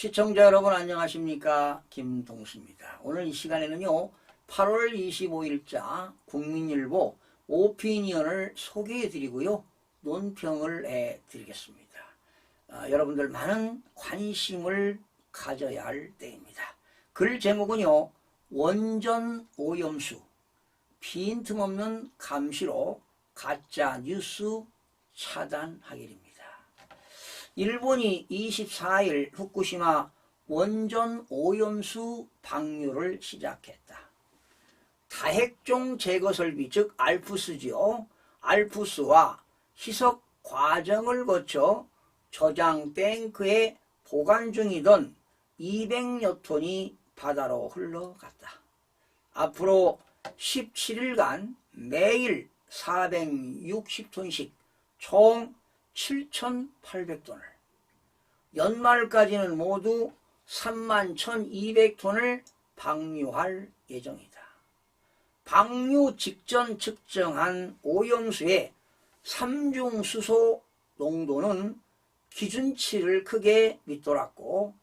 시청자 여러분 안녕하십니까? 김동수입니다. 오늘 이 시간에는요 8월 25일자 국민일보 오피니언을 소개해 드리고요 논평을 해 드리겠습니다. 여러분들 많은 관심을 가져야 할 때입니다. 글 제목은요 원전 오염수 빈틈없는 감시로 가짜 뉴스 차단하기입니다. 일본이 24일 후쿠시마 원전 오염수 방류를 시작했다. 다핵종 제거 설비 즉 알프스지요. 알프스와 희석 과정을 거쳐 저장 탱크에 보관 중이던 200여 톤이 바다로 흘러갔다. 앞으로 17일간 매일 460톤씩 총 7,800톤을, 연말까지는 모두 31,200톤을 방류할 예정이다. 방류 직전 측정한 오염수의 삼중수소 농도는 기준치를 크게 밑돌았고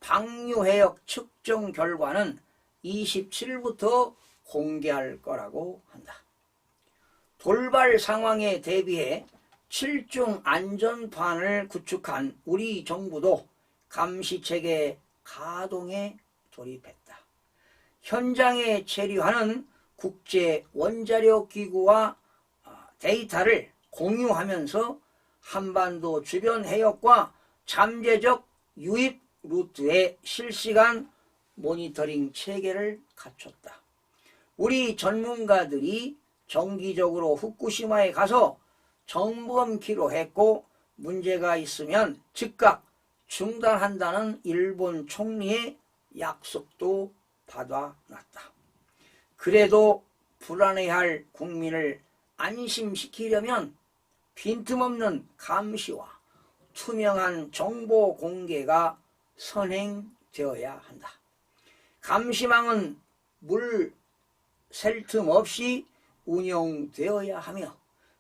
방류 해역 측정 결과는 27일부터 공개할 거라고 한다. 돌발 상황에 대비해 7중 안전판을 구축한 우리 정부도 감시체계 가동에 돌입했다. 현장에 체류하는 국제 원자력 기구와 데이터를 공유하면서 한반도 주변 해역과 잠재적 유입 루트의 실시간 모니터링 체계를 갖췄다. 우리 전문가들이 정기적으로 후쿠시마에 가서 점검키로 했고 문제가 있으면 즉각 중단한다는 일본 총리의 약속도 받아놨다. 그래도 불안해할 국민을 안심시키려면 빈틈없는 감시와 투명한 정보 공개가 선행되어야 한다. 감시망은 물 셀 틈 없이 운영되어야 하며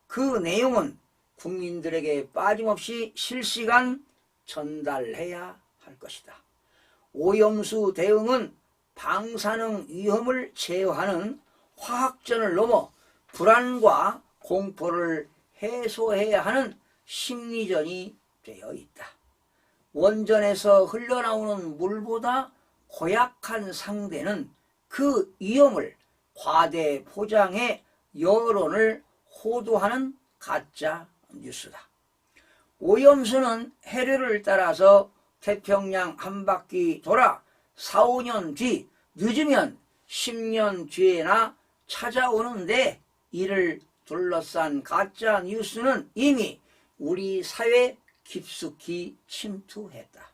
그 내용은 국민들에게 빠짐없이 실시간 전달해야 할 것이다. 오염수 대응은 방사능 위험을 제어하는 화학전을 넘어 불안과 공포를 해소해야 하는 심리전이 되어 있다. 원전에서 흘러나오는 물보다 고약한 상대는 그 위험을 과대 포장해 여론을 호도하는 가짜 뉴스다. 오염수는 해류를 따라서 태평양 한 바퀴 돌아 4, 5년 뒤, 늦으면 10년 뒤에나 찾아오는데 이를 둘러싼 가짜 뉴스는 이미 우리 사회에 깊숙이 침투했다.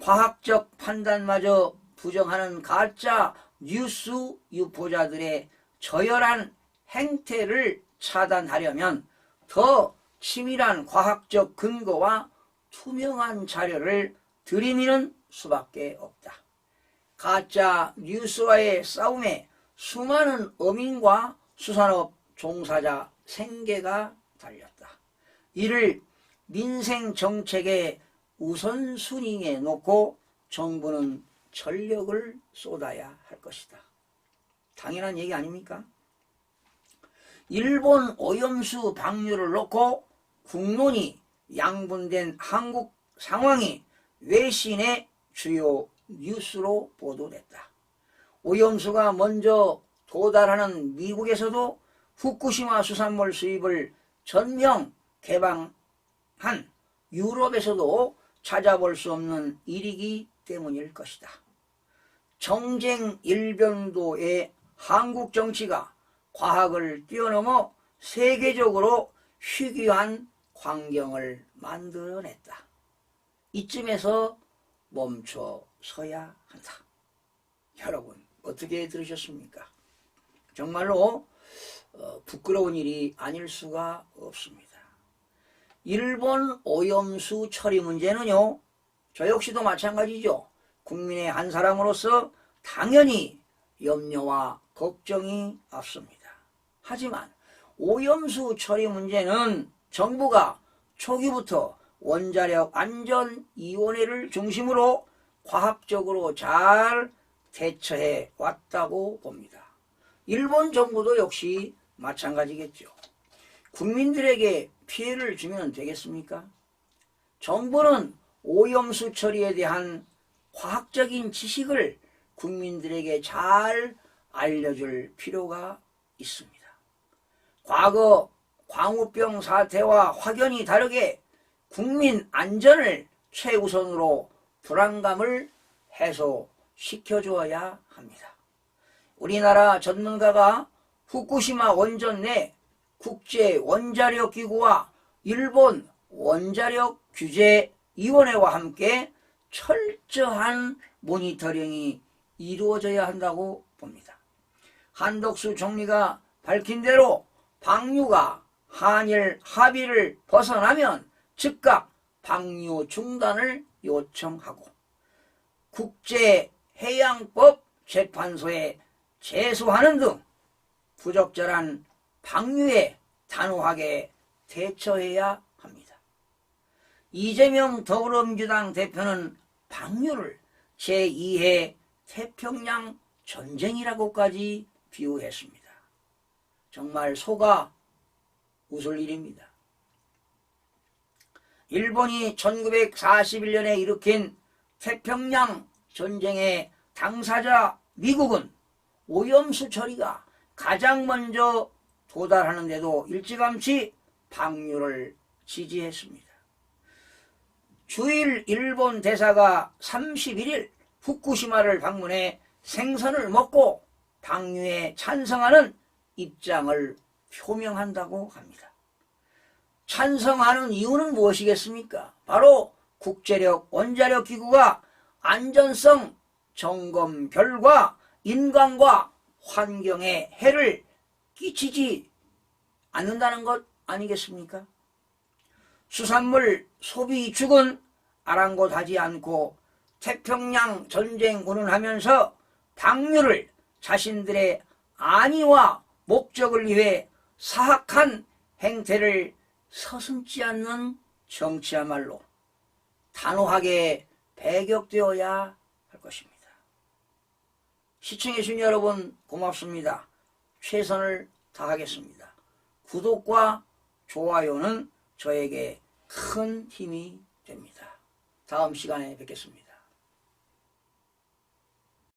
과학적 판단마저 부정하는 가짜 뉴스 유포자들의 저열한 행태를 차단하려면 더 치밀한 과학적 근거와 투명한 자료를 들이미는 수밖에 없다. 가짜 뉴스와의 싸움에 수많은 어민과 수산업 종사자 생계가 달렸다. 이를 민생 정책의 우선순위에 놓고 정부는 전력을 쏟아야 할 것이다. 당연한 얘기 아닙니까? 일본 오염수 방류를 놓고 국론이 양분된 한국 상황이 외신의 주요 뉴스로 보도됐다. 오염수가 먼저 도달하는 미국에서도 후쿠시마 수산물 수입을 전면 개방한 유럽에서도 찾아볼 수 없는 일이기 때문일 것이다. 정쟁 일변도의 한국 정치가 과학을 뛰어넘어 세계적으로 희귀한 광경을 만들어냈다. 이쯤에서 멈춰서야 한다. 여러분 어떻게 들으셨습니까? 정말로 부끄러운 일이 아닐 수가 없습니다. 일본 오염수 처리 문제는요, 저 역시도 마찬가지죠. 국민의 한 사람으로서 당연히 염려와 걱정이 앞섭니다. 하지만 오염수 처리 문제는 정부가 초기부터 원자력 안전위원회를 중심으로 과학적으로 잘 대처해 왔다고 봅니다. 일본 정부도 역시 마찬가지겠죠. 국민들에게 피해를 주면 되겠습니까? 정부는 오염수 처리에 대한 과학적인 지식을 국민들에게 잘 알려줄 필요가 있습니다. 과거 광우병 사태와 확연히 다르게 국민 안전을 최우선으로 불안감을 해소시켜주어야 합니다. 우리나라 전문가가 후쿠시마 원전 내 국제원자력기구와 일본 원자력규제위원회와 함께 철저한 모니터링이 이루어져야 한다고 봅니다. 한덕수 총리가 밝힌 대로 방류가 한일 합의를 벗어나면 즉각 방류 중단을 요청하고 국제해양법 재판소에 제소하는 등 부적절한 방류에 단호하게 대처해야 합니다. 이재명 더불어민주당 대표는 방류를 제2의 태평양 전쟁이라고까지 비유했습니다. 정말 속아 웃을 일입니다. 일본이 1941년에 일으킨 태평양 전쟁의 당사자 미국은 오염수 처리가 가장 먼저 도달하는데도 일찌감치 방류를 지지했습니다. 주일 일본 대사가 31일 후쿠시마를 방문해 생선을 먹고 방류에 찬성하는 입장을 표명한다고 합니다. 찬성하는 이유는 무엇이겠습니까? 바로 국제력 원자력기구가 안전성 점검 결과 인간과 환경에 해를 끼치지 않는다는 것 아니겠습니까? 수산물 소비 위축은 아랑곳하지 않고 태평양 전쟁 운운하면서 방류를 자신들의 안위와 목적을 위해 사악한 행태를 서슴지 않는 정치야말로 단호하게 배격되어야 할 것입니다. 시청해주신 여러분 고맙습니다. 최선을 다하겠습니다. 구독과 좋아요는 저에게 큰 힘이 됩니다. 다음 시간에 뵙겠습니다.